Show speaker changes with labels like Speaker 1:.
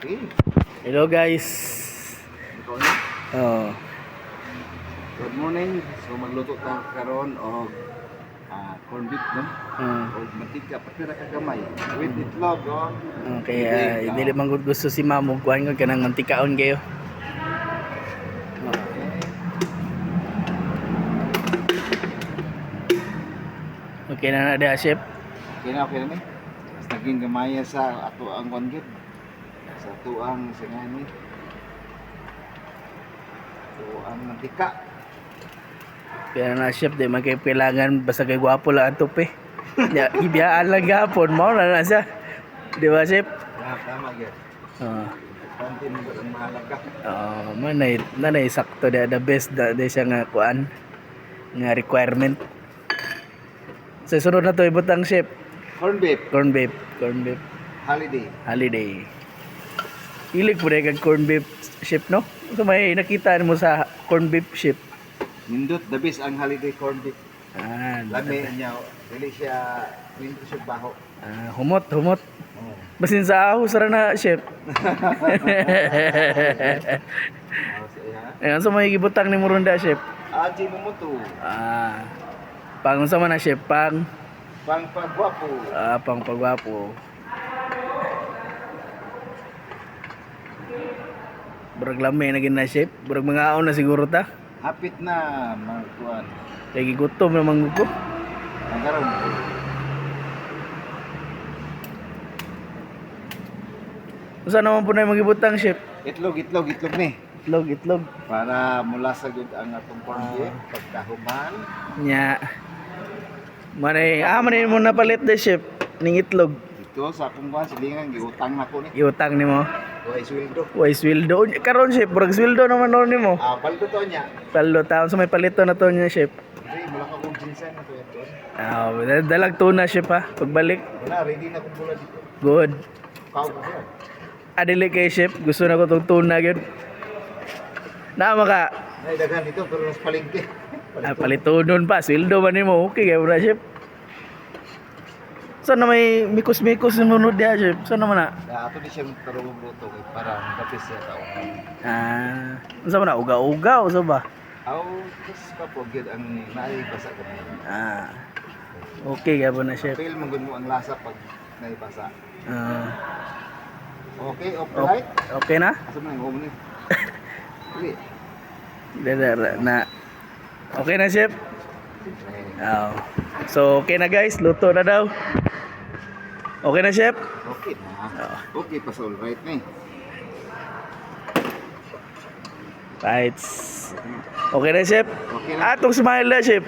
Speaker 1: Okay.
Speaker 2: Hello guys.
Speaker 1: Ikaw na.
Speaker 2: Oh,
Speaker 1: Good morning. So magluto tayo karon og corned beef no. Og mantika patira ka gamay. With itlog oh.
Speaker 2: okay, dili man gud gusto si Mamo kuan nga kanang mantikaon kayo. Okay na na chef.
Speaker 1: Okay na ni. Mas naging gamaya sa ato ang corned beef. Sa ato ang singani. So ang mantika.
Speaker 2: Kaya na chef di man kay kailangan basta kay gwapo lang ato pe. Ya, ibiyaan lang gapon mo na siya. Di ba chef?
Speaker 1: Tama gyud.
Speaker 2: Oh.
Speaker 1: Pantin mo ang mahalaga.
Speaker 2: Manay sakto the best da siya nga kuan nga requirement. Sa sunod na to ibutang chef.
Speaker 1: Corned beef
Speaker 2: Corn beef,
Speaker 1: holiday.
Speaker 2: holiday. Ilig po rin kag corn beef chef no? So may nakita mo sa corn beef chef.
Speaker 1: Nindot the best ang holiday corned beef. Lami
Speaker 2: Ah,
Speaker 1: niya, dili siya baho.
Speaker 2: humot.
Speaker 1: Oh.
Speaker 2: Basin sa ahos ra na chef. Ayan, so may gibutang ni Murunda chef.
Speaker 1: Aji mo mo to.
Speaker 2: Pang sa man na chef, pang
Speaker 1: Pang pagwapo.
Speaker 2: pang pagwapo. Burag lamay na gid na chef. Burag mga aon na siguro ta.
Speaker 1: Hapit na mga kuan.
Speaker 2: Kaya gigutom naman ko.
Speaker 1: Ang karon.
Speaker 2: Saan naman po na yung magibutang chef?
Speaker 1: Itlog ni.
Speaker 2: Itlog.
Speaker 1: Para mula sa gud ang atong corned beef pagkahuman.
Speaker 2: Nya. Manay mo napalit de chef ning itlog.
Speaker 1: Ito sa akong kuan silingan giutang nako ni.
Speaker 2: Iutang nimo.
Speaker 1: Way sweldo.
Speaker 2: Way sweldo. Karon chef, burag sweldo naman no nimo.
Speaker 1: Paldo to niya.
Speaker 2: Palo taon sa may palito na to niya chef.
Speaker 1: Dili mula ka kung ginsan na to ito.
Speaker 2: Dalag tuna chef ha. Pagbalik.
Speaker 1: Wala ready na kung pula dito.
Speaker 2: Good.
Speaker 1: Kao ko siya.
Speaker 2: Adili kay chef, gusto na ko tong tuna gyud. Naama ka.
Speaker 1: Nay daghan dito pero nas palengke.
Speaker 2: Palitonon pa, sweldo man nimo. Okay kay bro chef. Saan na may mikos-mikos na munod niya chef? Saan naman na?
Speaker 1: Ato di siya tarong luto kay para magapis siya tao.
Speaker 2: Saan man na? Uga-uga o sa ba?
Speaker 1: Aw, kas kapog yun ang naibasa ko na.
Speaker 2: Okay kaya ba na chef?
Speaker 1: Feel mo mo ang lasa pag naibasa. Okay,
Speaker 2: Okay,
Speaker 1: right?
Speaker 2: okay na?
Speaker 1: Asa man ang home ni? Dili.
Speaker 2: Na. Okay na chef? So okay na guys, luto na daw. Okay na chef?
Speaker 1: Okay na. Okay pa sa all right ni.
Speaker 2: Right. Okay na chef?
Speaker 1: Okay na.
Speaker 2: Atong smile na chef.